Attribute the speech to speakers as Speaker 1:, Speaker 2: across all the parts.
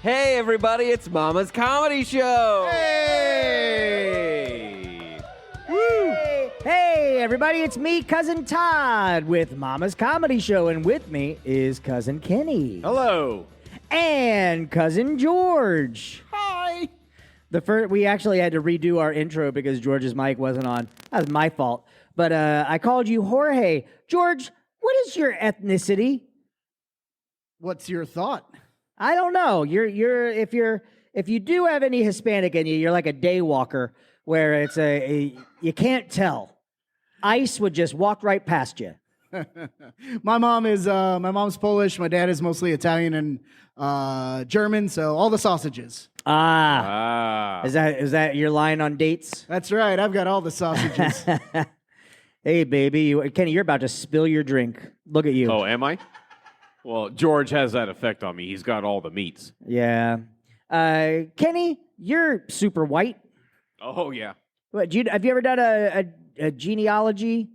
Speaker 1: Hey, everybody, it's Mama's Comedy Show.
Speaker 2: Hey!
Speaker 3: Woo! Hey, everybody, it's me, Cousin Todd, with Mama's Comedy Show, and with me is Cousin Kenny.
Speaker 1: Hello.
Speaker 3: And Cousin George.
Speaker 2: Hi!
Speaker 3: We actually had to redo our intro because George's mic wasn't on. That was my fault. But I called you Jorge. George, what is your ethnicity?
Speaker 2: What's your thought?
Speaker 3: I don't know. If you do have any Hispanic in you, you're like a day walker where it's you can't tell. ICE would just walk right past you.
Speaker 2: My mom's Polish. My dad is mostly Italian and German, so all the sausages.
Speaker 3: Is that your line on dates?
Speaker 2: That's right. I've got all the sausages.
Speaker 3: Hey, baby, Kenny, you're about to spill your drink. Look at you.
Speaker 1: Oh, am I? Well, George has that effect on me. He's got all the meats.
Speaker 3: Yeah. Kenny, you're super white.
Speaker 1: Oh, yeah.
Speaker 3: Have you ever done a genealogy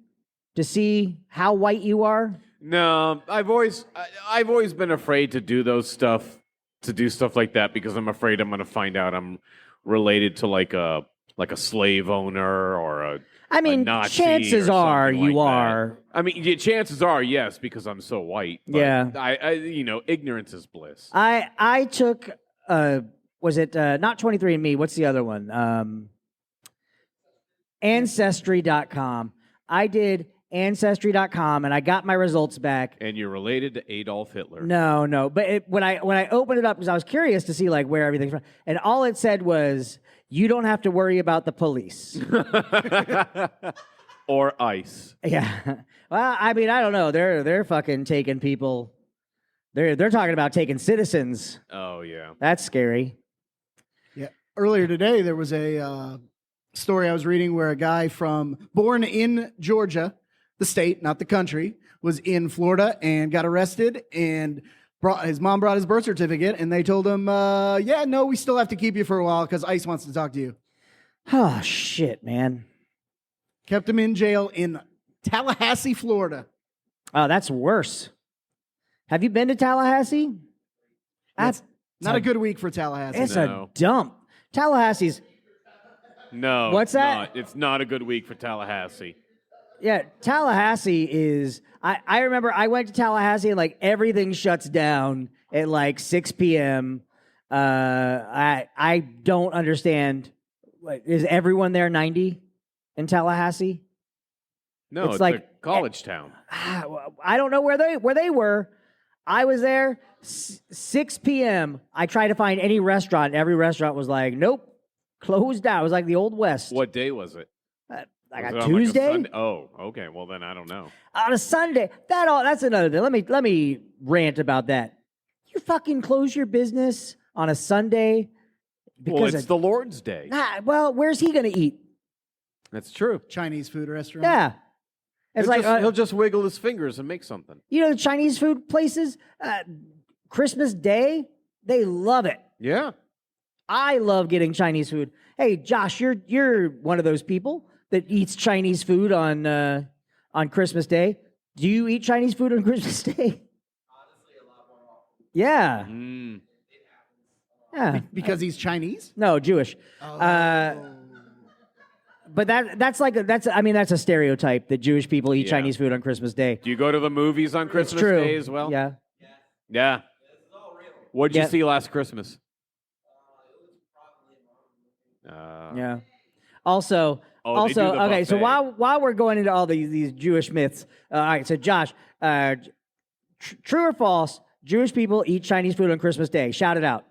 Speaker 3: to see how white you are?
Speaker 1: No, I've always been afraid to do stuff like that because I'm afraid I'm going to find out I'm related to like a slave owner or a Nazi
Speaker 3: chances
Speaker 1: or
Speaker 3: are
Speaker 1: something
Speaker 3: you
Speaker 1: like
Speaker 3: are.
Speaker 1: that. I mean, chances are yes because I'm so white. But
Speaker 3: Yeah.
Speaker 1: I ignorance is bliss.
Speaker 3: I took was it not 23andMe? What's the other one? Ancestry.com. I did Ancestry.com and I got my results back.
Speaker 1: And you're related to Adolf Hitler.
Speaker 3: No. But when I opened it up, because I was curious to see like where everything's from, and all it said was, "You don't have to worry about the police."
Speaker 1: Or ICE.
Speaker 3: Yeah. Well, I mean, I don't know. They're fucking taking people. They're talking about taking citizens.
Speaker 1: Oh yeah.
Speaker 3: That's scary.
Speaker 2: Yeah. Earlier today, there was a story I was reading where a guy born in Georgia, the state, not the country, was in Florida and got arrested, and his mom brought his birth certificate, and they told him, yeah, no, we still have to keep you for a while because ICE wants to talk to you.
Speaker 3: Oh, shit, man.
Speaker 2: Kept him in jail in Tallahassee, Florida.
Speaker 3: Oh, that's worse. Have you been to Tallahassee?
Speaker 2: That's not a good week for Tallahassee.
Speaker 3: It's a dump. Tallahassee's...
Speaker 1: No.
Speaker 3: What's that?
Speaker 1: It's not a good week for Tallahassee.
Speaker 3: Yeah, Tallahassee is... I remember I went to Tallahassee and like everything shuts down at like 6 p.m. I don't understand. Is everyone there 90 in Tallahassee?
Speaker 1: No, it's like a college town.
Speaker 3: I don't know where they were. I was there 6 p.m. I tried to find any restaurant. Every restaurant was like, nope, closed down. It was like the Old West.
Speaker 1: What day was it?
Speaker 3: Like
Speaker 1: Was
Speaker 3: a
Speaker 1: it on,
Speaker 3: Tuesday?
Speaker 1: Sunday? Oh, okay. Well, then I don't know.
Speaker 3: On a Sunday. That's another thing. Let me rant about that. You fucking close your business on a Sunday because
Speaker 1: Well, it's the Lord's Day.
Speaker 3: well, where's he going to eat?
Speaker 1: That's true.
Speaker 2: Chinese food restaurant.
Speaker 3: Yeah. It's
Speaker 1: He'll just wiggle his fingers and make something.
Speaker 3: you know, the Chinese food places, Christmas Day, they love it.
Speaker 1: Yeah.
Speaker 3: I love getting Chinese food. Hey, Josh, you're one of those people that eats Chinese food on Christmas Day. Do you eat Chinese food on Christmas Day?
Speaker 4: Honestly, a lot more often.
Speaker 3: Yeah.
Speaker 1: Mm.
Speaker 3: Yeah.
Speaker 2: Because he's Chinese?
Speaker 3: No, Jewish. But that's a stereotype that Jewish people eat
Speaker 1: Yeah.
Speaker 3: Chinese food on Christmas Day.
Speaker 1: Do you go to the movies on Christmas
Speaker 3: It's true.
Speaker 1: Day as well?
Speaker 3: Yeah.
Speaker 1: Yeah.
Speaker 4: This is all real.
Speaker 1: What'd
Speaker 3: Yeah.
Speaker 1: you see last Christmas?
Speaker 4: It was probably a Marvel movie.
Speaker 3: Yeah. Also,
Speaker 1: Oh, they do the
Speaker 3: okay. So
Speaker 1: buffet.
Speaker 3: while we're going into all these Jewish myths, all right. So Josh, true or false? Jewish people eat Chinese food on Christmas Day. Shout it out.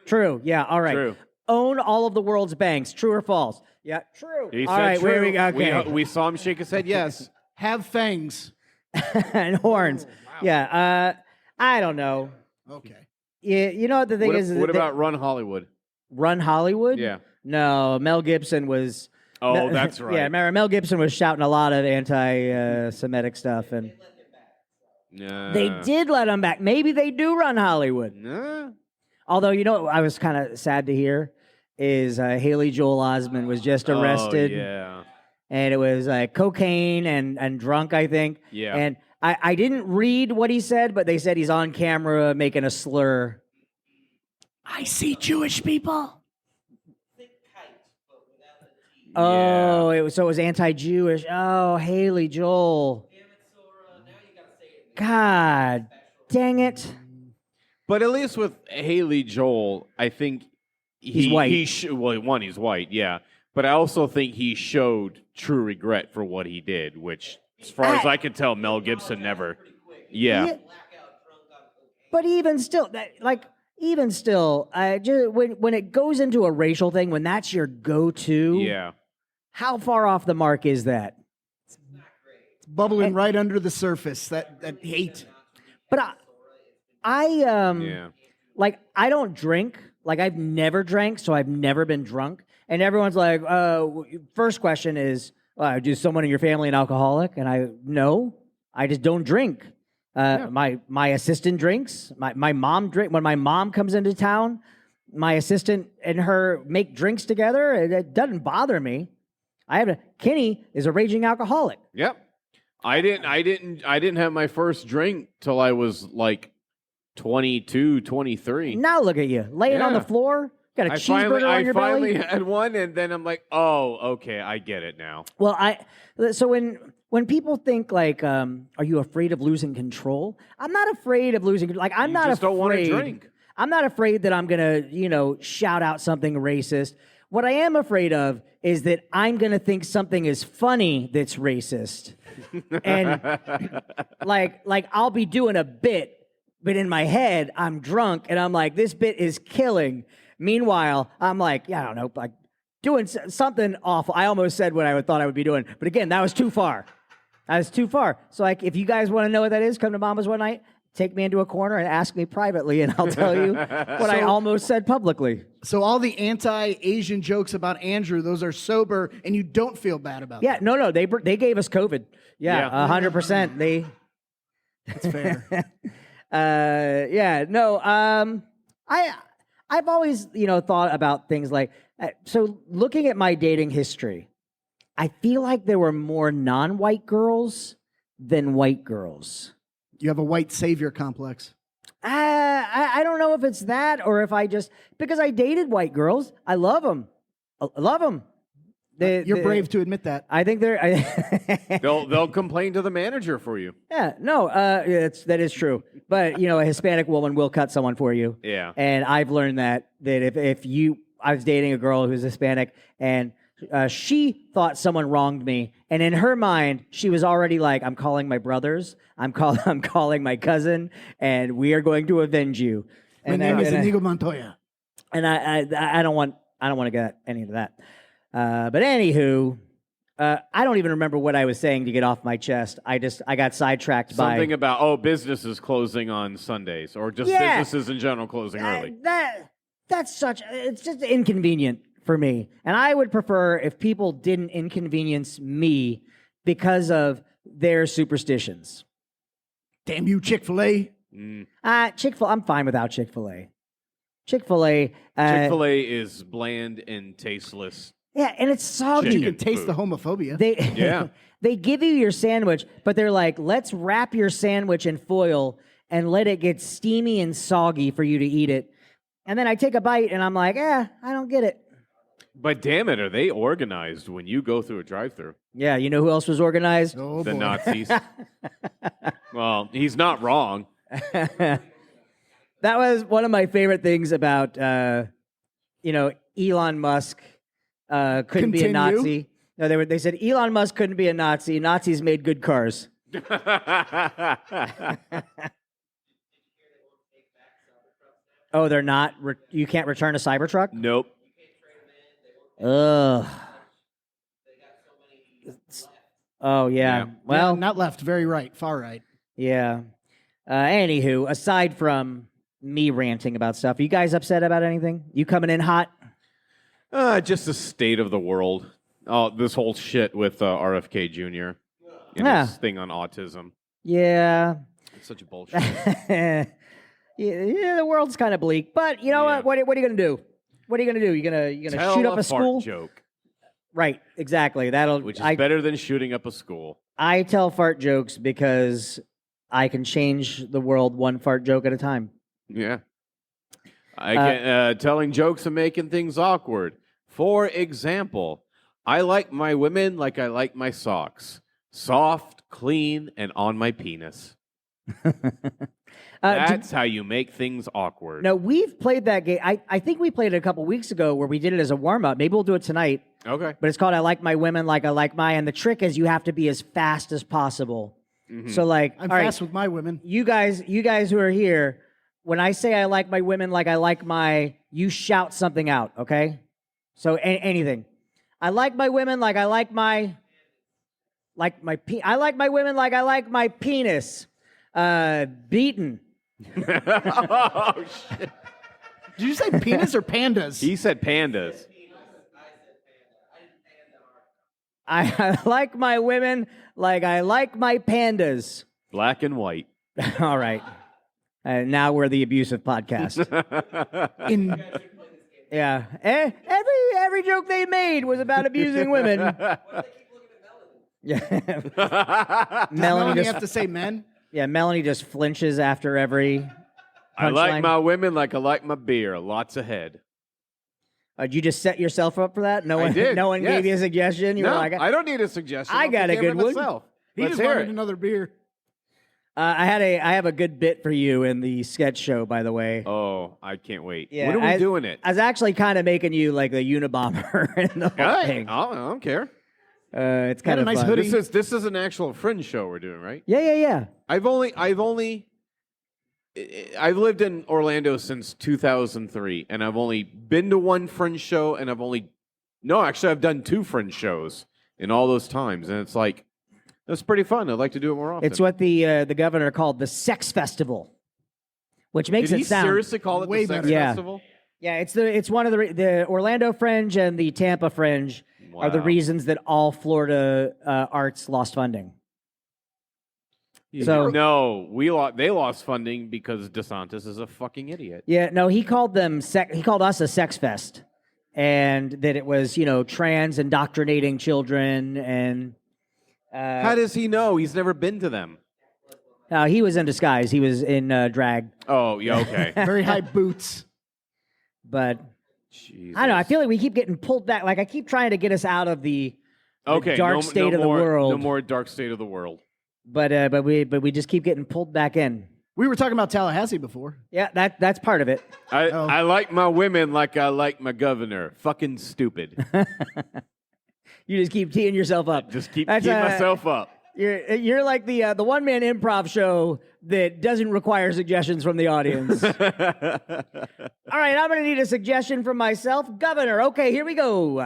Speaker 3: True. Yeah. All right.
Speaker 1: True.
Speaker 3: Own all of the world's banks. True or false? Yeah. True.
Speaker 1: He
Speaker 3: all
Speaker 1: said
Speaker 3: right.
Speaker 1: true.
Speaker 3: Where we go? Okay.
Speaker 1: We saw him shake his head yes.
Speaker 2: Have fangs.
Speaker 3: And horns.
Speaker 2: Wow.
Speaker 3: Yeah. I don't know.
Speaker 2: Okay.
Speaker 3: Yeah. You know what the thing
Speaker 1: What,
Speaker 3: is?
Speaker 1: what
Speaker 3: that
Speaker 1: about Run Hollywood?
Speaker 3: Run Hollywood?
Speaker 1: Yeah.
Speaker 3: No. Mel Gibson was.
Speaker 1: Oh, that's right.
Speaker 3: Yeah. Remember, Mel Gibson was shouting a lot of anti-Semitic stuff, and they did let him back. Maybe they do run Hollywood.
Speaker 1: Nah.
Speaker 3: Although, you know, what I was kind of sad to hear is Haley Joel Osment was just arrested.
Speaker 1: Oh, yeah.
Speaker 3: And it was cocaine and drunk, I think.
Speaker 1: Yeah.
Speaker 3: And I didn't read what he said, but they said he's on camera making a slur.
Speaker 2: I see Jewish people.
Speaker 4: Thick kite, but without the T.
Speaker 3: Oh, it was anti-Jewish. Oh, Haley Joel.
Speaker 4: Damn it, Sora. Now you gotta say it.
Speaker 3: God dang it.
Speaker 1: But at least with Haley Joel, I think
Speaker 3: He's white.
Speaker 1: One, he's white, yeah. But I also think he showed true regret for what he did, which, as far as I can tell, Mel Gibson never. Yeah.
Speaker 3: Yeah. But even still, when it goes into a racial thing, when that's your go-to,
Speaker 1: Yeah.
Speaker 3: how far off the mark is that?
Speaker 2: It's bubbling right under the surface. That hate.
Speaker 3: But
Speaker 1: Yeah.
Speaker 3: like I don't drink. Like I've never drank, so I've never been drunk. And everyone's like, first question is, is someone in your family an alcoholic? And no, I just don't drink. My assistant drinks. My mom drink. When my mom comes into town, my assistant and her make drinks together. It doesn't bother me. Kenny is a raging alcoholic.
Speaker 1: Yep. I didn't have my first drink till I was like 22, 23.
Speaker 3: Now look at you, laying on the floor. Got a cheeseburger on your belly.
Speaker 1: I finally had one, and then I'm like, oh, okay, I get it now.
Speaker 3: Well, so when people think like, are you afraid of losing control? I'm not afraid of losing. Like I'm not
Speaker 1: just
Speaker 3: afraid.
Speaker 1: don't want to drink.
Speaker 3: I'm not afraid that I'm gonna, shout out something racist. What I am afraid of is that I'm gonna think something is funny that's racist, and like I'll be doing a bit, but in my head I'm drunk, and I'm like, this bit is killing. Meanwhile, I'm like, I don't know, like doing something awful. I almost said what I thought I would be doing, but again, that was too far. So like, if you guys want to know what that is, come to Mama's one night, take me into a corner and ask me privately, and I'll tell you what I almost said publicly.
Speaker 2: So all the anti-Asian jokes about Andrew, those are sober, and you don't feel bad about
Speaker 3: Yeah, no, they gave us COVID. Yeah, 100%.
Speaker 2: That's fair.
Speaker 3: I've always, thought about things like, so looking at my dating history, I feel like there were more non-white girls than white girls.
Speaker 2: You have a white savior complex.
Speaker 3: I don't know if it's that or if because I dated white girls. I love them. I love them.
Speaker 2: You're brave to admit that.
Speaker 3: I think
Speaker 1: They'll complain to the manager for you.
Speaker 3: Yeah, no, that is true. But a Hispanic woman will cut someone for you.
Speaker 1: Yeah.
Speaker 3: And I've learned that I was dating a girl who's Hispanic, and she thought someone wronged me, and in her mind, she was already like, "I'm calling my brothers, I'm calling my cousin, and we are going to avenge you."
Speaker 2: My name is Inigo Montoya.
Speaker 3: And I don't want to get any of that. But anywho, I don't even remember what I was saying to get off my chest. I got sidetracked by
Speaker 1: something about businesses closing on Sundays, or just businesses in general closing early.
Speaker 3: It's just inconvenient for me, and I would prefer if people didn't inconvenience me because of their superstitions.
Speaker 2: Damn you, Chick-fil-A.
Speaker 3: Chick-fil-A, I'm fine without Chick-fil-A. Chick-fil-A
Speaker 1: is bland and tasteless.
Speaker 3: Yeah, and it's soggy.
Speaker 2: You can taste the homophobia.
Speaker 3: They give you your sandwich, but they're like, let's wrap your sandwich in foil and let it get steamy and soggy for you to eat it. And then I take a bite and I'm like, I don't get it.
Speaker 1: But damn it, are they organized when you go through a drive-thru?
Speaker 3: Yeah, you know who else was organized?
Speaker 2: Oh,
Speaker 1: the
Speaker 2: boy.
Speaker 1: Nazis. Well, he's not wrong.
Speaker 3: That was one of my favorite things about, Elon Musk couldn't be a Nazi. No, they said Elon Musk couldn't be a Nazi. Nazis made good cars. Oh, they're not? You can't return a Cybertruck?
Speaker 1: Nope.
Speaker 3: Ugh. Oh, yeah. Well,
Speaker 2: not left, very right, far right.
Speaker 3: Yeah. Anywho, aside from me ranting about stuff, are you guys upset about anything? You coming in hot?
Speaker 1: Just the state of the world. Oh, this whole shit with RFK Jr. and his thing on autism.
Speaker 3: Yeah.
Speaker 1: It's such a bullshit.
Speaker 3: Yeah, the world's kind of bleak. But you know what? What are you going to do? What are you going to do? You going to shoot up a school?
Speaker 1: Fart joke.
Speaker 3: Right, exactly.
Speaker 1: Which is better than shooting up a school.
Speaker 3: I tell fart jokes because I can change the world one fart joke at a time.
Speaker 1: Yeah. Telling jokes and making things awkward. For example, I like my women like I like my socks. Soft, clean, and on my penis. That's how you make things awkward.
Speaker 3: No, we've played that game. I think we played it a couple weeks ago where we did it as a warm-up. Maybe we'll do it tonight.
Speaker 1: Okay.
Speaker 3: But it's called I Like My Women Like I Like My. And the trick is you have to be as fast as possible.
Speaker 1: Mm-hmm.
Speaker 3: So like,
Speaker 2: I'm
Speaker 3: all right,
Speaker 2: fast with my women.
Speaker 3: you guys who are here, when I say I like my women like I like my, you shout something out, okay? So anything. I like my women like I like my I like my women like I like my penis. Beaten.
Speaker 1: Oh, shit.
Speaker 2: Did you say penis or pandas?
Speaker 1: He said pandas.
Speaker 3: I like my women like I like my pandas.
Speaker 1: Black and white.
Speaker 3: All right. Now we're the abusive podcast. Yeah. Every joke they made was about abusing women. Yeah.
Speaker 2: Melanie, you
Speaker 3: just
Speaker 2: have to say men.
Speaker 3: yeah. Melanie just flinches after every.
Speaker 1: I like
Speaker 3: punchline.
Speaker 1: my women like I like my beer. Lots ahead.
Speaker 3: Did you just set yourself up for that? No
Speaker 1: I
Speaker 3: one.
Speaker 1: did,
Speaker 3: No one
Speaker 1: yes.
Speaker 3: gave you a suggestion. You
Speaker 1: No,
Speaker 3: were like,
Speaker 1: I don't need a suggestion.
Speaker 3: I
Speaker 1: I'll
Speaker 3: got
Speaker 1: take
Speaker 3: a
Speaker 1: care of
Speaker 3: good
Speaker 1: it
Speaker 3: one.
Speaker 1: myself.
Speaker 2: He
Speaker 1: Let's
Speaker 2: just
Speaker 1: hear
Speaker 2: wanted
Speaker 1: it.
Speaker 2: another beer.
Speaker 3: I have a good bit for you in the sketch show, by the way.
Speaker 1: Oh, I can't wait.
Speaker 3: Yeah,
Speaker 1: when are we doing it?
Speaker 3: I was actually kind of making you like the Unabomber in the whole
Speaker 1: All
Speaker 3: thing.
Speaker 1: right. I don't care.
Speaker 3: It's kind of
Speaker 2: a nice
Speaker 3: fun.
Speaker 2: hoodie.
Speaker 1: This is an actual Fringe show we're doing, right?
Speaker 3: Yeah.
Speaker 1: I've lived in Orlando since 2003, and I've only been to one Fringe show, and I've done 2 Fringe shows in all those times, and it's like, it's pretty fun. I'd like to do it more often.
Speaker 3: It's what the governor called the Sex Festival, which makes
Speaker 1: Did
Speaker 3: it
Speaker 1: he
Speaker 3: sound
Speaker 1: seriously call it
Speaker 2: way
Speaker 1: the Sex
Speaker 2: better.
Speaker 3: Yeah.
Speaker 1: Festival?
Speaker 3: Yeah, it's one of the Orlando Fringe and the Tampa Fringe are the
Speaker 1: Wow.
Speaker 3: reasons that all Florida arts lost funding. So
Speaker 1: No, they lost funding because DeSantis is a fucking idiot.
Speaker 3: yeah, no, he called us a sex fest, and that it was trans indoctrinating children and.
Speaker 1: How does he know? He's never been to them.
Speaker 3: He was in disguise. He was in drag.
Speaker 1: Oh, yeah, okay.
Speaker 2: Very high boots.
Speaker 3: But
Speaker 1: Jesus.
Speaker 3: I don't know. I feel like we keep getting pulled back. Like I keep trying to get us out of the dark state of the world.
Speaker 1: No more dark state of the world.
Speaker 3: But we just keep getting pulled back in.
Speaker 2: We were talking about Tallahassee before.
Speaker 3: Yeah, that's part of it.
Speaker 1: I like my women like I like my governor. Fucking stupid.
Speaker 3: You just keep teeing yourself up.
Speaker 1: Just keep
Speaker 3: That's,
Speaker 1: myself up.
Speaker 3: You're like the one man improv show that doesn't require suggestions from the audience. All right, I'm going to need a suggestion from myself, Governor. Okay, here we go.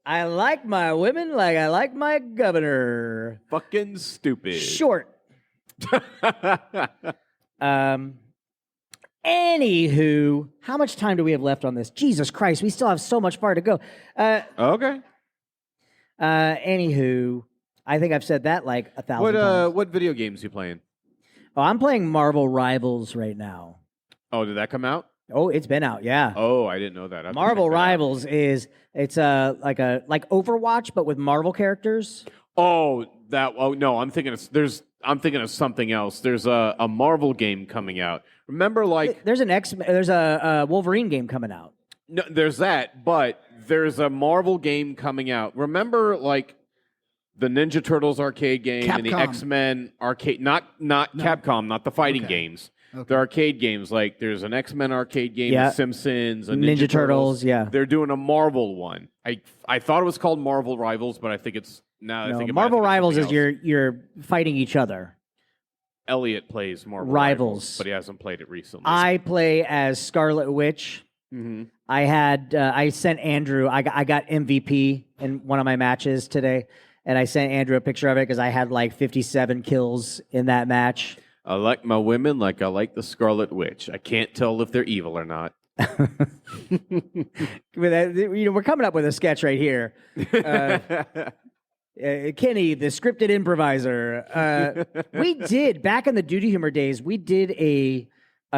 Speaker 3: I like my women like I like my governor.
Speaker 1: Fucking stupid.
Speaker 3: Short. Anywho, how much time do we have left on this? Jesus Christ, we still have so much far to go.
Speaker 1: Okay.
Speaker 3: Anywho, I think I've said that like 1,000 times.
Speaker 1: What video games you playing?
Speaker 3: Oh, I'm playing Marvel Rivals right now.
Speaker 1: Oh, did that come out?
Speaker 3: Oh, it's been out, yeah.
Speaker 1: Oh, I didn't know that. I have to
Speaker 3: Marvel
Speaker 1: check that out.
Speaker 3: Rivals it's like Overwatch but with Marvel characters.
Speaker 1: Oh, no, I'm thinking of something else. There's a Marvel game coming out. Remember, like
Speaker 3: There's a Wolverine game coming out.
Speaker 1: no, there's that, but there's a Marvel game coming out. Remember, like the Ninja Turtles arcade game and the
Speaker 2: Capcom.
Speaker 1: X-Men arcade, not Capcom, not the fighting games.
Speaker 2: Okay.
Speaker 1: The arcade games, like there's an X-Men arcade game,
Speaker 3: Yeah.
Speaker 1: The Simpsons, a
Speaker 3: Ninja Turtles, yeah.
Speaker 1: They're doing a Marvel one. I thought it was called Marvel Rivals, but I think it's now.
Speaker 3: No,
Speaker 1: I think
Speaker 3: Marvel
Speaker 1: it's
Speaker 3: Rivals is
Speaker 1: something else.
Speaker 3: you're fighting each other.
Speaker 1: Elliot plays Marvel
Speaker 3: Rivals.
Speaker 1: but he hasn't played it recently.
Speaker 3: I play as Scarlet Witch.
Speaker 1: Mm-hmm.
Speaker 3: I sent Andrew. I got MVP in one of my matches today, and I sent Andrew a picture of it because I had like 57 kills in that match.
Speaker 1: I like my women like I like the Scarlet Witch. I can't tell if they're evil or not.
Speaker 3: We're coming up with a sketch right here. Kenny, the scripted improviser. We did back in the Duty Humor days. We did a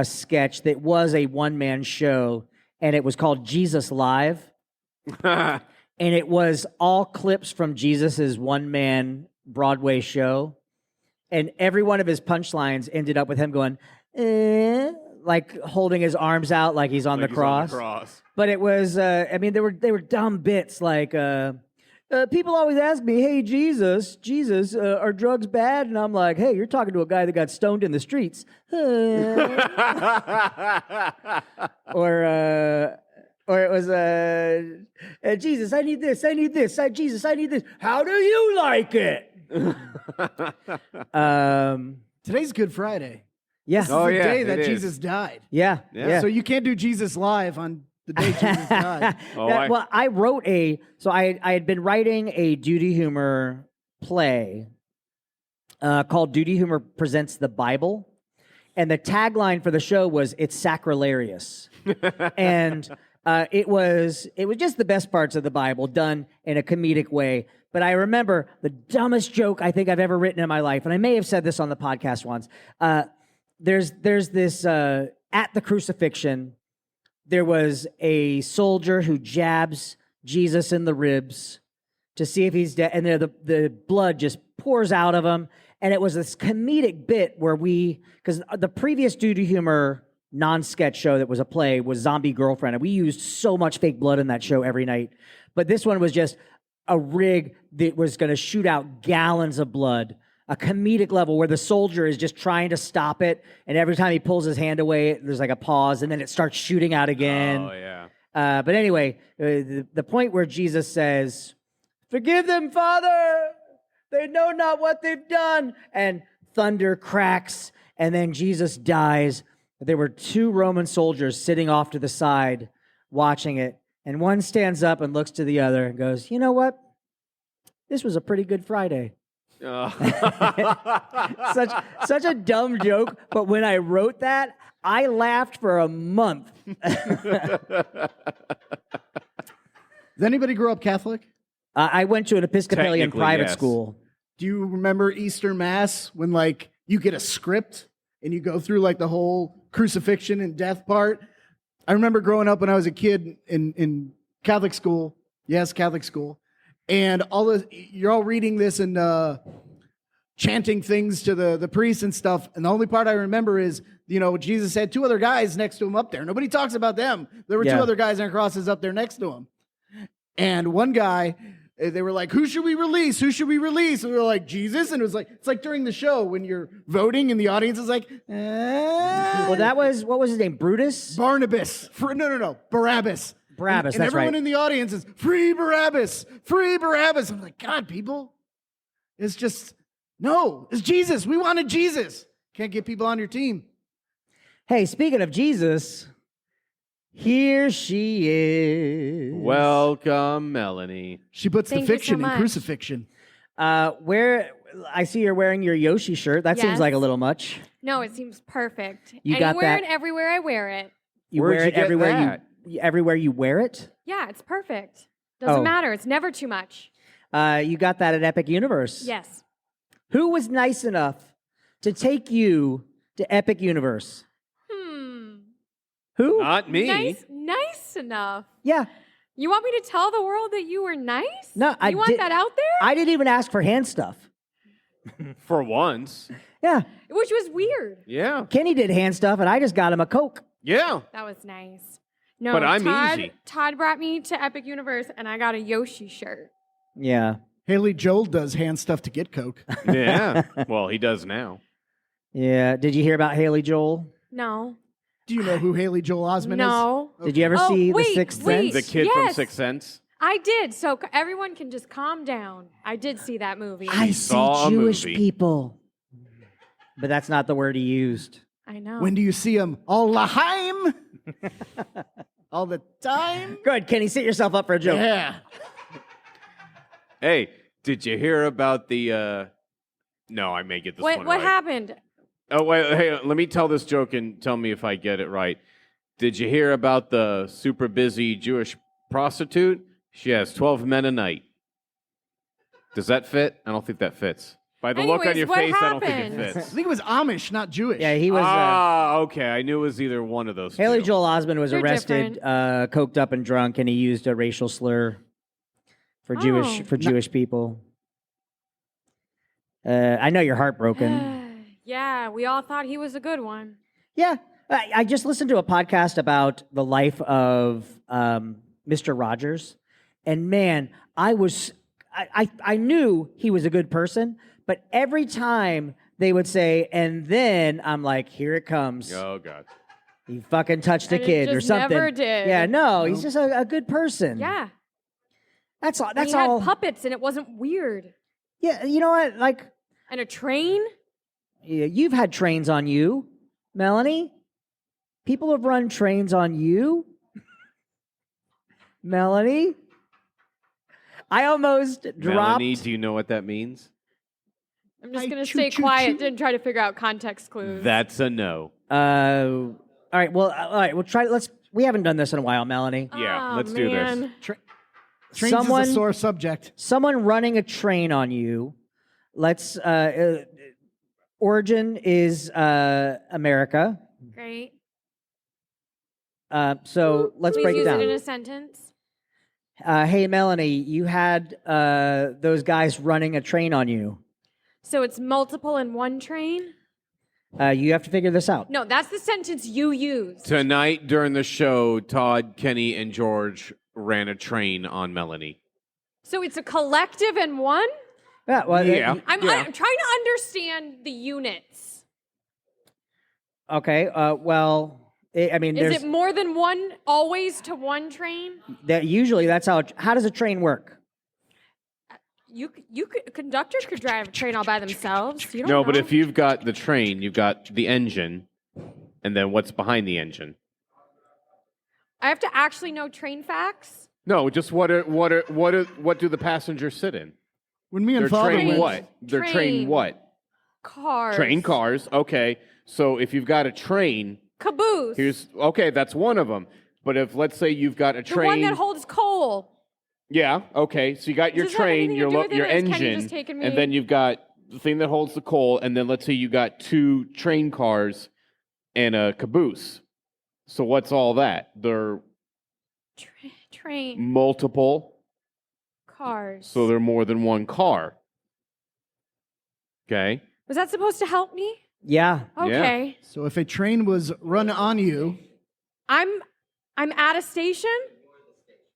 Speaker 3: sketch that was a one-man show, and it was called Jesus Live, and it was all clips from Jesus's one-man Broadway show, and every one of his punchlines ended up with him going, like holding his arms out like he's on
Speaker 1: Like
Speaker 3: the
Speaker 1: he's on
Speaker 3: cross.
Speaker 1: the cross.
Speaker 3: But it was, I mean, they were dumb bits like, people always ask me, "Hey, Jesus, are drugs bad?" And I'm like, "Hey, you're talking to a guy that got stoned in the streets." Or it was, Jesus, I need this. Jesus, I need this. How do you like it?
Speaker 2: Today's Good Friday.
Speaker 3: Yeah.
Speaker 2: This is
Speaker 1: Oh,
Speaker 2: the
Speaker 1: yeah,
Speaker 2: day
Speaker 1: it
Speaker 2: that
Speaker 1: is.
Speaker 2: Jesus died.
Speaker 3: Yeah.
Speaker 1: Yeah.
Speaker 2: So you can't do Jesus live on the day Jesus died.
Speaker 1: Oh,
Speaker 3: Well, I wrote I had been writing a Duty Humor play called Duty Humor Presents the Bible. And the tagline for the show was, "It's sacrilarious." And it was just the best parts of the Bible done in a comedic way. But I remember the dumbest joke I think I've ever written in my life, and I may have said this on the podcast once. There's this at the crucifixion, there was a soldier who jabs Jesus in the ribs to see if he's dead, and the blood just pours out of him. And it was this comedic bit where because the previous Duty Humor non-sketch show that was a play was Zombie Girlfriend, and we used so much fake blood in that show every night. But this one was just a rig that was going to shoot out gallons of blood, a comedic level where the soldier is just trying to stop it, and every time he pulls his hand away, there's like a pause, and then it starts shooting out again.
Speaker 1: Oh, yeah.
Speaker 3: But anyway, the point where Jesus says, "Forgive them, Father. They know not what they've done." And thunder cracks, and then Jesus dies. There were two Roman soldiers sitting off to the side watching it. And one stands up and looks to the other and goes, "You know what? This was a pretty good Friday." Such a dumb joke. But when I wrote that, I laughed for a month.
Speaker 2: Does anybody grow up Catholic?
Speaker 3: I went to an Episcopalian
Speaker 1: Technically,
Speaker 3: private
Speaker 1: yes.
Speaker 3: school.
Speaker 2: Do you remember Easter Mass when like you get a script and you go through like the whole crucifixion and death part? I remember growing up when I was a kid in Catholic school. Yes, Catholic school. And you're all reading this and chanting things to the priest and stuff. And the only part I remember is, Jesus had two other guys next to him up there. Nobody talks about them. There were two
Speaker 3: Yeah.
Speaker 2: other guys on crosses up there next to him. And one guy, they were like, "Who should we release? Who should we release?" And we were like, "Jesus." And it's like during the show when you're voting and the audience is like,
Speaker 3: Well, what was his name? Brutus?
Speaker 2: Barnabas. No. Barabbas.
Speaker 3: Barabbas,
Speaker 2: And
Speaker 3: that's
Speaker 2: everyone
Speaker 3: right.
Speaker 2: in the audience is, "Free Barabbas. Free Barabbas." I'm like, God, people. It's just, no. It's Jesus. We wanted Jesus. Can't get people on your team.
Speaker 3: Hey, speaking of Jesus, here she is.
Speaker 1: Welcome, Melanie.
Speaker 2: She puts
Speaker 5: Thank
Speaker 2: the
Speaker 5: you so
Speaker 2: fiction in
Speaker 5: much.
Speaker 2: crucifixion.
Speaker 3: Where I see you're wearing your Yoshi shirt. That seems
Speaker 5: Yes.
Speaker 3: like a little much.
Speaker 5: No, it seems perfect.
Speaker 3: You got
Speaker 5: Anywhere
Speaker 3: that-
Speaker 5: and everywhere I wear it.
Speaker 3: You
Speaker 1: Where'd
Speaker 3: wear
Speaker 1: you
Speaker 3: it
Speaker 1: get
Speaker 3: everywhere
Speaker 1: that?
Speaker 3: everywhere you wear it.
Speaker 5: Yeah, it's perfect. Doesn't
Speaker 3: Oh.
Speaker 5: matter. It's never too much.
Speaker 3: You got that at Epic Universe.
Speaker 5: Yes.
Speaker 3: Who was nice enough to take you to Epic Universe? Who?
Speaker 1: Not me.
Speaker 5: Nice enough.
Speaker 3: Yeah.
Speaker 5: You want me to tell the world that you were nice?
Speaker 3: No, I
Speaker 5: You want
Speaker 3: did-
Speaker 5: that out there?
Speaker 3: I didn't even ask for hand stuff.
Speaker 1: For once.
Speaker 3: Yeah.
Speaker 5: Which was weird.
Speaker 1: Yeah.
Speaker 3: Kenny did hand stuff, and I just got him a Coke.
Speaker 1: Yeah.
Speaker 5: That was nice. No,
Speaker 1: But I'm
Speaker 5: Todd,
Speaker 1: easy.
Speaker 5: Todd brought me to Epic Universe, and I got a Yoshi shirt.
Speaker 3: Yeah.
Speaker 2: Haley Joel does hand stuff to get Coke.
Speaker 1: Yeah. Well, he does now.
Speaker 3: Yeah. Did you hear about Haley Joel?
Speaker 5: No.
Speaker 2: Do you know who Haley Joel Osment is?
Speaker 5: No.
Speaker 3: Did you ever
Speaker 5: Oh,
Speaker 3: see
Speaker 5: wait,
Speaker 3: The Sixth
Speaker 5: wait.
Speaker 3: Sense?
Speaker 1: The kid from
Speaker 5: Yes.
Speaker 1: Sixth Sense.
Speaker 5: I did. So everyone can just calm down. I did see that movie.
Speaker 3: I
Speaker 1: saw a
Speaker 3: see Jewish
Speaker 1: movie.
Speaker 3: people. But that's not the word he used.
Speaker 5: I know.
Speaker 2: When do you see him? All lahaim? All the time?
Speaker 3: Good, Kenny, set yourself up for a joke.
Speaker 2: Yeah.
Speaker 1: Hey, did you hear about the? No, I may get this one
Speaker 5: what
Speaker 1: right.
Speaker 5: happened?
Speaker 1: Oh wait, hey, let me tell this joke and tell me if I get it right. Did you hear about the super busy Jewish prostitute? She has 12 men a night. Does that fit? I don't think that fits. By the look on
Speaker 5: Anyways,
Speaker 1: your
Speaker 5: what
Speaker 1: face, I don't think
Speaker 5: happened?
Speaker 1: it
Speaker 2: I
Speaker 1: fits.
Speaker 2: think it was Amish, not Jewish.
Speaker 3: Yeah, he was.
Speaker 1: Okay. I knew it was either one of those
Speaker 3: Haley
Speaker 1: two.
Speaker 3: Joel Osment was
Speaker 5: They're
Speaker 3: arrested, coked up and drunk, and he used a racial slur for
Speaker 5: Oh.
Speaker 3: Jewish people. I know you're heartbroken.
Speaker 5: Yeah, we all thought he was a good one.
Speaker 3: Yeah, I just listened to a podcast about the life of Mr. Rogers, and man, I knew he was a good person, but every time they would say, and then I'm like, here it comes.
Speaker 1: Oh God.
Speaker 3: He fucking touched a
Speaker 5: And it
Speaker 3: kid or
Speaker 5: just
Speaker 3: something.
Speaker 5: never did.
Speaker 3: Yeah, no, he's just a good person.
Speaker 5: Yeah.
Speaker 3: That's all.
Speaker 5: And
Speaker 3: That's
Speaker 5: he
Speaker 3: all.
Speaker 5: had puppets and it wasn't weird.
Speaker 3: Yeah, you know what? Like,
Speaker 5: And a train.
Speaker 3: yeah, you've had trains on you, Melanie. People have run trains on you, Melanie. I almost dropped.
Speaker 1: Melanie, do you know what that means?
Speaker 5: I'm just
Speaker 2: I
Speaker 5: going to
Speaker 2: choo
Speaker 5: stay
Speaker 2: choo
Speaker 5: quiet
Speaker 2: choo.
Speaker 5: and try to figure out context clues.
Speaker 1: That's a no.
Speaker 3: All right. Well, all right. We'll try. We haven't done this in a while, Melanie.
Speaker 1: Yeah,
Speaker 5: Oh,
Speaker 1: let's do this.
Speaker 5: man.
Speaker 2: Trains is a sore subject.
Speaker 3: Someone running a train on you. Let's. Origin is America.
Speaker 5: Great.
Speaker 3: So let's
Speaker 5: Please
Speaker 3: break it
Speaker 5: use
Speaker 3: down.
Speaker 5: it in a sentence.
Speaker 3: Hey, Melanie, you had those guys running a train on you.
Speaker 5: So it's multiple in one train?
Speaker 3: You have to figure this out.
Speaker 5: No, that's the sentence you used.
Speaker 1: Tonight during the show, Todd, Kenny, and George ran a train on Melanie.
Speaker 5: So it's a collective in one?
Speaker 3: Yeah. Well,
Speaker 1: Yeah.
Speaker 5: I'm trying to understand the units.
Speaker 3: Okay. Well, I mean,
Speaker 5: Is
Speaker 3: there's
Speaker 5: it more than one always to one train?
Speaker 3: that. Usually, that's how. How does a train work?
Speaker 5: Conductors could drive a train all by themselves. You don't
Speaker 1: No,
Speaker 5: know.
Speaker 1: but if you've got the train, you've got the engine, and then what's behind the engine?
Speaker 5: I have to actually know train facts.
Speaker 1: No, just what do the passengers sit in?
Speaker 2: When me and
Speaker 1: They're
Speaker 2: father
Speaker 1: trained
Speaker 2: went,
Speaker 1: what? They're trained
Speaker 5: Train.
Speaker 1: what?
Speaker 5: Cars.
Speaker 1: Train cars. Okay, so if you've got a train,
Speaker 5: Caboose.
Speaker 1: that's one of them. But if let's say you've got a
Speaker 5: the
Speaker 1: train,
Speaker 5: one that holds coal.
Speaker 1: yeah, okay, so you got your
Speaker 5: Does this have
Speaker 1: train,
Speaker 5: anything
Speaker 1: your
Speaker 5: to do with it,
Speaker 1: your
Speaker 5: or is Kenny
Speaker 1: engine,
Speaker 5: just taking me-
Speaker 1: and then you've got the thing that holds the coal, and then let's say you got 2 train cars and a caboose. So what's all that? They're
Speaker 5: Train.
Speaker 1: multiple,
Speaker 5: Cars.
Speaker 1: so they're more than one car. Okay.
Speaker 5: Was that supposed to help me?
Speaker 3: Yeah.
Speaker 5: Okay.
Speaker 2: so if a train was run on you,
Speaker 5: I'm at a station.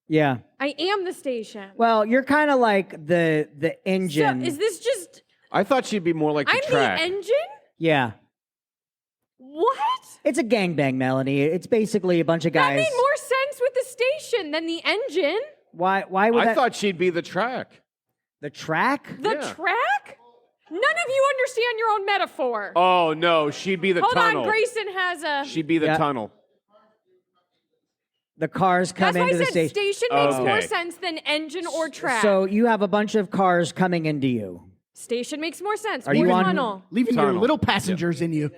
Speaker 3: Yeah.
Speaker 5: I am the station.
Speaker 3: Well, you're kind of like the engine.
Speaker 5: So is this just
Speaker 1: I thought she'd be more like the
Speaker 5: I'm
Speaker 1: track.
Speaker 5: the engine?
Speaker 3: Yeah.
Speaker 5: What?
Speaker 3: It's a gangbang, Melanie. It's basically a bunch of
Speaker 5: That
Speaker 3: guys.
Speaker 5: made more sense with the station than the engine.
Speaker 3: Why would
Speaker 1: I
Speaker 3: that?
Speaker 1: thought she'd be the track.
Speaker 3: The track?
Speaker 5: The
Speaker 1: Yeah.
Speaker 5: track? None of you understand your own metaphor.
Speaker 1: Oh no, she'd be the
Speaker 5: Hold
Speaker 1: tunnel.
Speaker 5: on, Grayson has a.
Speaker 1: She'd be the
Speaker 3: Yeah.
Speaker 1: tunnel.
Speaker 3: The cars come
Speaker 5: That's why I
Speaker 3: into the
Speaker 5: said
Speaker 3: station.
Speaker 5: station makes more
Speaker 1: Okay.
Speaker 5: sense than engine or track.
Speaker 3: So you have a bunch of cars coming into you.
Speaker 5: Station makes more sense.
Speaker 3: Are you
Speaker 5: More
Speaker 3: on-
Speaker 5: tunnel.
Speaker 2: leaving your
Speaker 1: Tunnel.
Speaker 2: little passengers in you.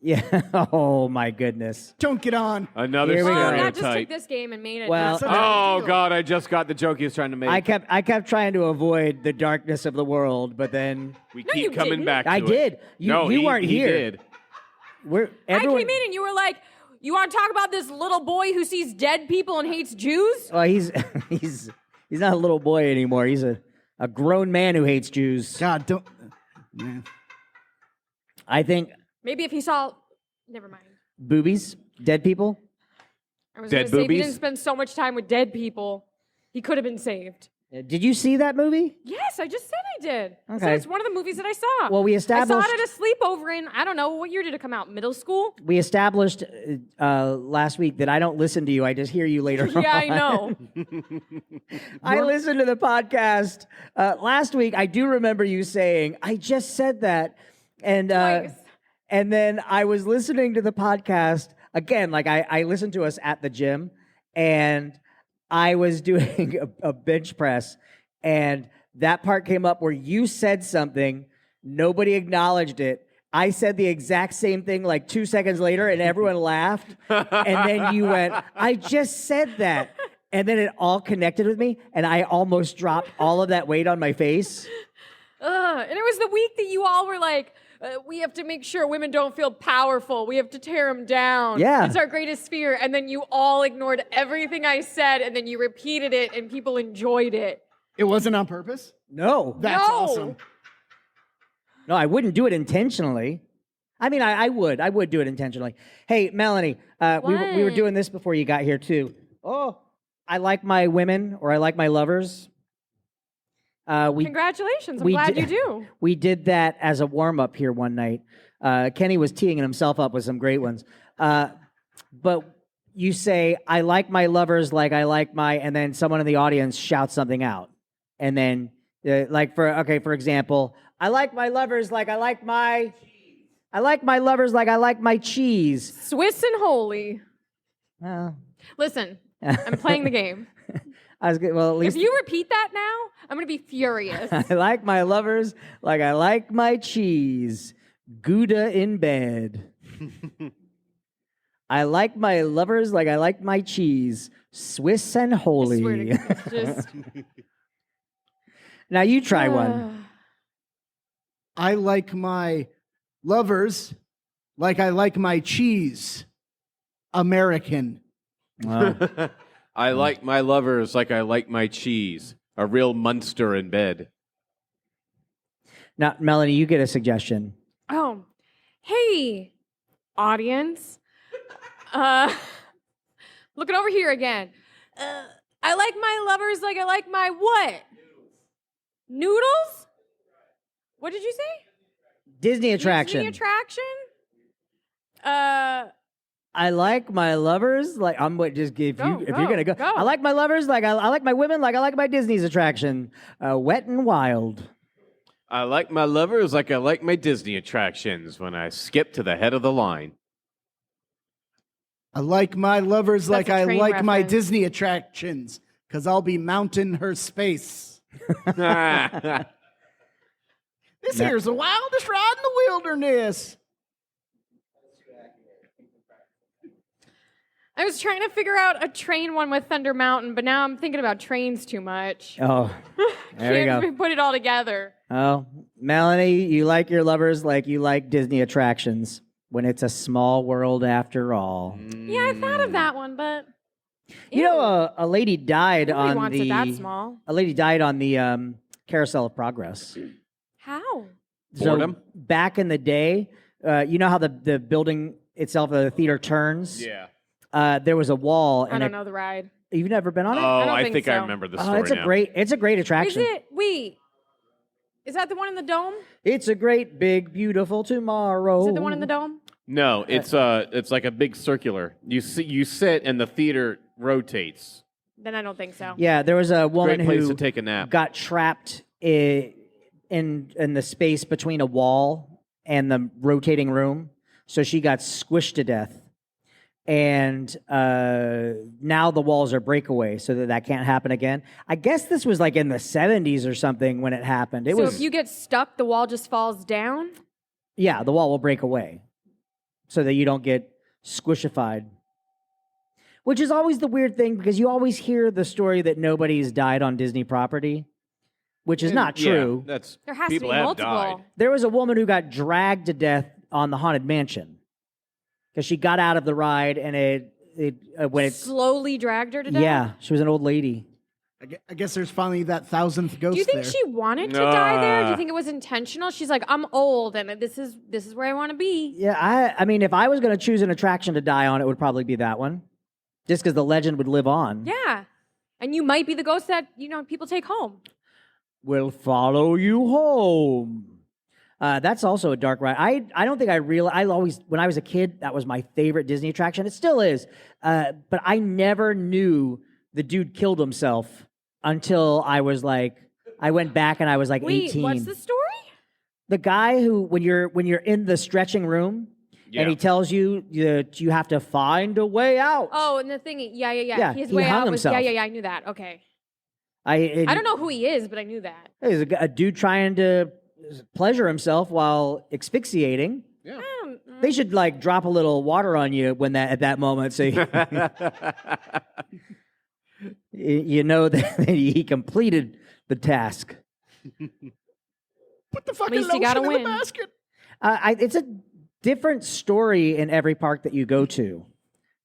Speaker 3: Yeah. Oh my goodness.
Speaker 2: Don't get on.
Speaker 1: Another
Speaker 3: Here we go.
Speaker 5: Well, that just
Speaker 1: stereotype.
Speaker 5: took this game and made it.
Speaker 3: Well,
Speaker 5: not
Speaker 2: Such
Speaker 5: so
Speaker 2: a
Speaker 5: bad.
Speaker 1: Oh
Speaker 2: deal.
Speaker 1: God, I just got the joke he was trying to make.
Speaker 3: I kept trying to avoid the darkness of the world, but then
Speaker 1: we
Speaker 5: No,
Speaker 1: keep
Speaker 5: you
Speaker 1: coming
Speaker 5: didn't.
Speaker 1: back to
Speaker 3: I
Speaker 1: it.
Speaker 3: did. You
Speaker 1: No,
Speaker 3: weren't
Speaker 1: he
Speaker 3: here.
Speaker 1: Did.
Speaker 3: Everyone,
Speaker 5: I came in and you were like, "You want to talk about this little boy who sees dead people and hates Jews?"
Speaker 3: Well, he's not a little boy anymore. He's a grown man who hates Jews.
Speaker 2: God, don't. Man.
Speaker 3: I think
Speaker 5: Maybe if he saw, never mind.
Speaker 3: boobies, dead people.
Speaker 5: I was
Speaker 1: Dead
Speaker 5: going to say if he
Speaker 1: boobies?
Speaker 5: didn't spend so much time with dead people, he could have been saved.
Speaker 3: Did you see that movie?
Speaker 5: Yes, I just said I did. I said
Speaker 3: Okay.
Speaker 5: it's one of the movies that I saw.
Speaker 3: Well, we
Speaker 5: I saw
Speaker 3: established
Speaker 5: it at a sleepover in, I don't know, what year did it come out? Middle school?
Speaker 3: we established last week that I don't listen to you. I just hear you later.
Speaker 5: Yeah, I
Speaker 3: on.
Speaker 5: know.
Speaker 3: I listened to the podcast last week. I do remember you saying, "I just said that," and
Speaker 5: Twice.
Speaker 3: and then I was listening to the podcast again. Like I listened to us at the gym, and I was doing a bench press, and that part came up where you said something, nobody acknowledged it. I said the exact same thing like 2 seconds later, and everyone laughed. And then you went, "I just said that." And then it all connected with me, and I almost dropped all of that weight on my face.
Speaker 5: And it was the week that you all were like, we have to make sure women don't feel powerful. We have to tear them down.
Speaker 3: Yeah.
Speaker 5: It's our greatest fear. And then you all ignored everything I said, and then you repeated it, and people enjoyed it.
Speaker 2: It wasn't on purpose?
Speaker 3: No,
Speaker 2: That's
Speaker 5: No.
Speaker 2: awesome.
Speaker 3: no, I wouldn't do it intentionally. I mean, I would do it intentionally. Hey, Melanie, we were
Speaker 5: What?
Speaker 3: doing this before you got here too. Oh, I like my women or I like my lovers. We
Speaker 5: Congratulations. I'm
Speaker 3: we
Speaker 5: glad
Speaker 3: di-
Speaker 5: you do.
Speaker 3: we did that as a warm up here one night. Kenny was teeing himself up with some great ones. But you say, I like my lovers like I like my, and then someone in the audience shouts something out. And then, for example, I like my lovers like I like my lovers like I like my cheese.
Speaker 5: Swiss and holy.
Speaker 3: Well,
Speaker 5: Listen, I'm playing the game.
Speaker 3: I was good. Well, at
Speaker 5: If
Speaker 3: least
Speaker 5: you repeat that now, I'm going to be furious.
Speaker 3: I like my lovers like I like my cheese. Gouda in bed. I like my lovers like I like my cheese. Swiss and
Speaker 5: I
Speaker 3: holy.
Speaker 5: swear to God, just
Speaker 3: Now you try one.
Speaker 2: I like my lovers like I like my cheese. American.
Speaker 3: Well,
Speaker 1: I like my lovers like I like my cheese. A real Munster in bed.
Speaker 3: now, Melanie, you get a suggestion.
Speaker 5: Oh, hey, audience. Looking over here again. I like my lovers like I like my what? Noodles? What did you say?
Speaker 3: Disney attraction.
Speaker 5: Disney attraction?
Speaker 3: I like my lovers like I'm what just if
Speaker 5: Go,
Speaker 3: you if you're gonna go.
Speaker 5: go.
Speaker 3: I like my lovers like I like my women like I like my Disney's attraction. Wet and wild.
Speaker 1: I like my lovers like I like my Disney attractions when I skip to the head of the line.
Speaker 2: I like my lovers like
Speaker 5: a
Speaker 2: I
Speaker 5: train
Speaker 2: like my
Speaker 5: reference.
Speaker 2: Disney attractions, because I'll be mounting her space. This here's the wildest ride in the wilderness.
Speaker 5: I was trying to figure out a train one with Thunder Mountain, but now I'm thinking about trains too much.
Speaker 3: Oh, there we
Speaker 5: Can't
Speaker 3: go.
Speaker 5: put it all together.
Speaker 3: Oh, Melanie, you like your lovers like you like Disney attractions when it's a small world after all.
Speaker 5: Yeah, I thought of that one, but
Speaker 3: You know, a lady died
Speaker 5: nobody
Speaker 3: on
Speaker 5: wants
Speaker 3: the
Speaker 5: it that small.
Speaker 3: a lady died on the Carousel of Progress.
Speaker 5: How?
Speaker 1: Boredom?
Speaker 3: So back in the day, you know how the building itself, the theater turns.
Speaker 1: Yeah.
Speaker 3: There was a wall,
Speaker 5: I
Speaker 3: and
Speaker 5: don't know the ride.
Speaker 3: you've never been on it.
Speaker 1: Oh,
Speaker 5: don't
Speaker 1: I
Speaker 5: think
Speaker 1: think I
Speaker 5: so.
Speaker 1: remember the
Speaker 3: Oh,
Speaker 1: story now.
Speaker 3: it's a great
Speaker 5: Is
Speaker 3: attraction.
Speaker 5: it? Wait. Is that the one in the dome?
Speaker 3: It's a great, big, beautiful tomorrow.
Speaker 5: Is it the one in the dome?
Speaker 1: No, it's like a big circular. You sit and the theater rotates.
Speaker 5: Then I don't think so.
Speaker 3: Yeah, there was a woman
Speaker 1: Great place
Speaker 3: who
Speaker 1: to take a nap.
Speaker 3: got trapped in the space between a wall and the rotating room, so she got squished to death. And now the walls are breakaway, so that can't happen again. I guess this was like in the 70s or something when it happened. It
Speaker 5: So
Speaker 3: was
Speaker 5: if you get stuck, the wall just falls down?
Speaker 3: yeah, the wall will break away, so that you don't get squishified. Which is always the weird thing because you always hear the story that nobody's died on Disney property, which is not true.
Speaker 1: Yeah, that's
Speaker 5: There has to
Speaker 1: people
Speaker 5: be
Speaker 1: have
Speaker 5: multiple.
Speaker 1: died.
Speaker 3: There was a woman who got dragged to death on the Haunted Mansion because she got out of the ride and when it
Speaker 5: Slowly dragged her to death?
Speaker 3: yeah, she was an old lady.
Speaker 2: I guess there's finally that 1,000th ghost
Speaker 5: Do you think
Speaker 2: there.
Speaker 5: she wanted to die there? Do you
Speaker 1: Nah.
Speaker 5: think it was intentional? She's like, I'm old and this is where I want to be.
Speaker 3: Yeah, I mean, if I was going to choose an attraction to die on, it would probably be that one, just because the legend would live on.
Speaker 5: Yeah. And you might be the ghost that, people take home.
Speaker 3: Will follow you home. That's also a dark ride. I don't think I realized. I always, when I was a kid, that was my favorite Disney attraction. It still is. But I never knew the dude killed himself until I was like, I went back and I was like
Speaker 5: Wait,
Speaker 3: 18.
Speaker 5: what's the story?
Speaker 3: The guy who, when you're in the stretching room,
Speaker 1: Yeah.
Speaker 3: and he tells you that you have to find a way out.
Speaker 5: Oh, and the thing, yeah.
Speaker 3: Yeah,
Speaker 5: His
Speaker 3: he
Speaker 5: way
Speaker 3: hung
Speaker 5: out was,
Speaker 3: himself.
Speaker 5: yeah, I knew that. Okay.
Speaker 3: I
Speaker 5: I don't know who he is, but I knew that.
Speaker 3: There's a dude trying to pleasure himself while asphyxiating. They should like drop a little water on you at that moment, so you know that he completed the task.
Speaker 2: Put the fucking
Speaker 5: least you
Speaker 2: lotion
Speaker 5: gotta
Speaker 2: in
Speaker 5: win.
Speaker 2: the basket.
Speaker 3: It's a different story in every park that you go to.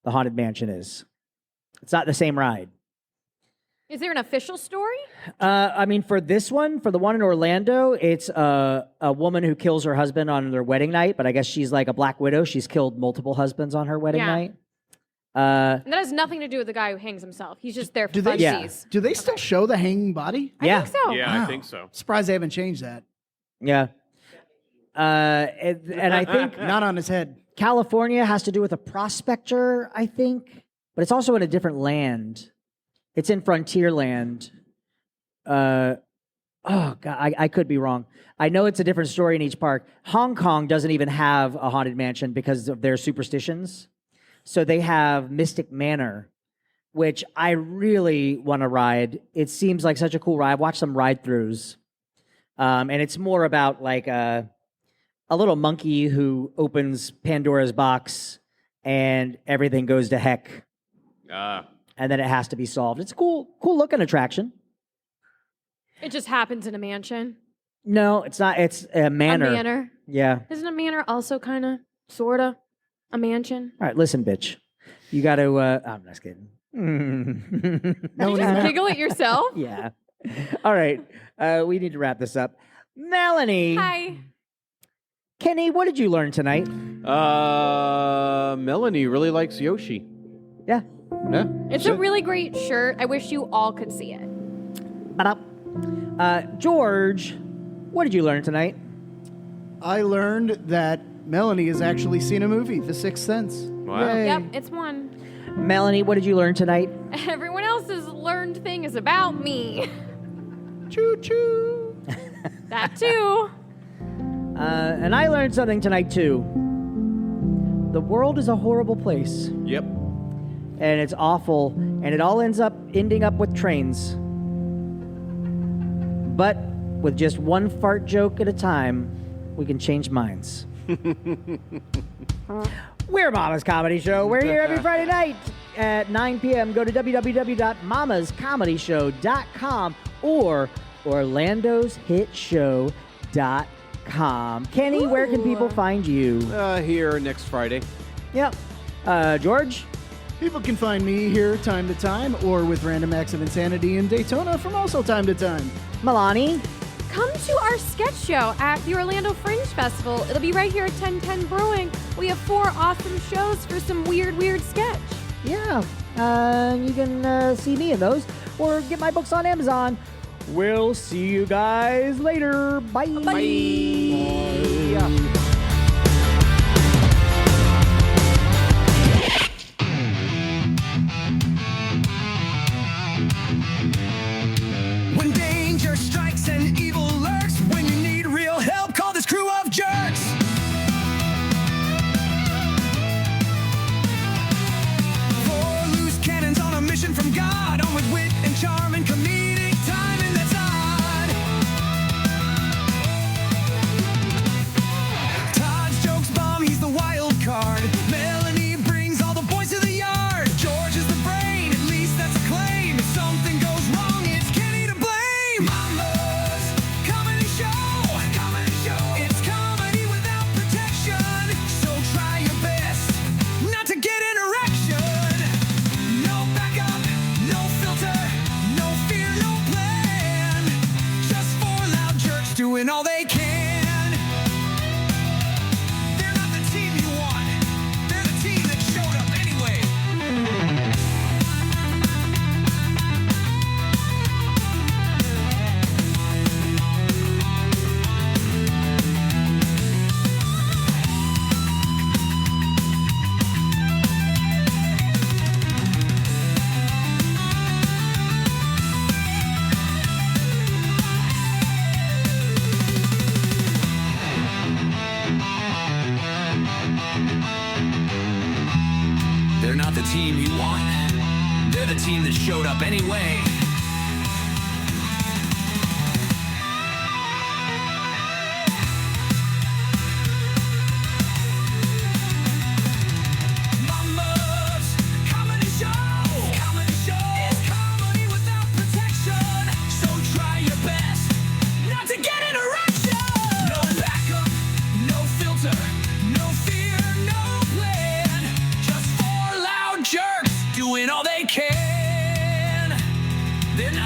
Speaker 3: The Haunted Mansion is. It's not the same ride.
Speaker 5: Is there an official story?
Speaker 3: I mean, for this one, for the one in Orlando, it's a woman who kills her husband on their wedding night, but I guess she's like a black widow. She's killed multiple husbands on her wedding
Speaker 5: Yeah.
Speaker 3: night.
Speaker 5: And that has nothing to do with the guy who hangs himself. He's just there for
Speaker 2: Do they-
Speaker 5: funsies.
Speaker 2: Do they still show the hanging body?
Speaker 3: Yeah.
Speaker 5: I think so.
Speaker 1: Yeah,
Speaker 2: Wow.
Speaker 1: I think so.
Speaker 2: Surprised they haven't changed that.
Speaker 3: Yeah. And I think
Speaker 2: Not on his head.
Speaker 3: California has to do with a prospector, I think, but it's also in a different land. It's in frontier land. Oh, God, I could be wrong. I know it's a different story in each park. Hong Kong doesn't even have a haunted mansion because of their superstitions. So they have Mystic Manor, which I really want to ride. It seems like such a cool ride. I've watched some ride-throughs. And it's more about like a little monkey who opens Pandora's box and everything goes to heck. And then it has to be solved. It's a cool looking attraction.
Speaker 5: It just happens in a mansion.
Speaker 3: No, it's not. It's a manor.
Speaker 5: A manor.
Speaker 3: Yeah.
Speaker 5: Isn't a manor also kind of, sort of, a mansion?
Speaker 3: All right, listen, bitch. You got to. I'm just kidding.
Speaker 5: Did you just giggle at yourself?
Speaker 3: Yeah. All right. We need to wrap this up. Melanie.
Speaker 5: Hi.
Speaker 3: Kenny, what did you learn tonight?
Speaker 1: Melanie really likes Yoshi.
Speaker 3: Yeah.
Speaker 1: Yeah.
Speaker 5: It's a really great shirt. I wish you all could see it.
Speaker 3: George, what did you learn tonight?
Speaker 2: I learned that Melanie has actually seen a movie, The Sixth Sense.
Speaker 1: Wow.
Speaker 2: Yay.
Speaker 5: Yep, it's one.
Speaker 3: Melanie, what did you learn tonight?
Speaker 5: Everyone else's learned thing is about me.
Speaker 2: Choo choo.
Speaker 5: That too.
Speaker 3: And I learned something tonight, too. The world is a horrible place,
Speaker 1: Yep.
Speaker 3: and it's awful, and it all ending up with trains. But with just one fart joke at a time, we can change minds. We're Mama's Comedy Show. We're here every Friday night at 9 p.m. Go to www.mamaschomedyshow.com or orlandoshitshow.com. Kenny, where can people find you?
Speaker 1: Here next Friday.
Speaker 3: Yep. George?
Speaker 2: People can find me here time to time or with Random Acts of Insanity in Daytona from also time to time.
Speaker 3: Milani?
Speaker 5: Come to our sketch show at the Orlando Fringe Festival. It'll be right here at 1010 Brewing. We have 4 awesome shows for some weird sketch.
Speaker 3: Yeah. You can see me in those or get my books on Amazon. We'll see you guys later. Bye.
Speaker 1: Bye.
Speaker 6: When danger strikes and evil lurks, when you need real help, call this crew of jerks. Four loose cannons on a mission from God, on with wit and charm and comedic timing that's odd. Todd's jokes bomb, he's the wild card. Melanie brings all the boys to the yard. George is the brain, at least that's a claim. If something goes wrong, it's Kenny to blame. Mama's Comedy Show. Comedy Show. It's comedy without protection. So try your best not to get an erection. No backup, no filter, no fear, no plan. Just 4 loud jerks doing all they can. They're not the team you want. They're the team that showed up anyway. They're not the team you want. They're the team that showed up anyway. Mama's Comedy Show. Comedy Show. It's comedy without protection. So try your best not to get an erection. No backup, no filter, no fear, no plan. Just 4 loud jerks doing all they can. then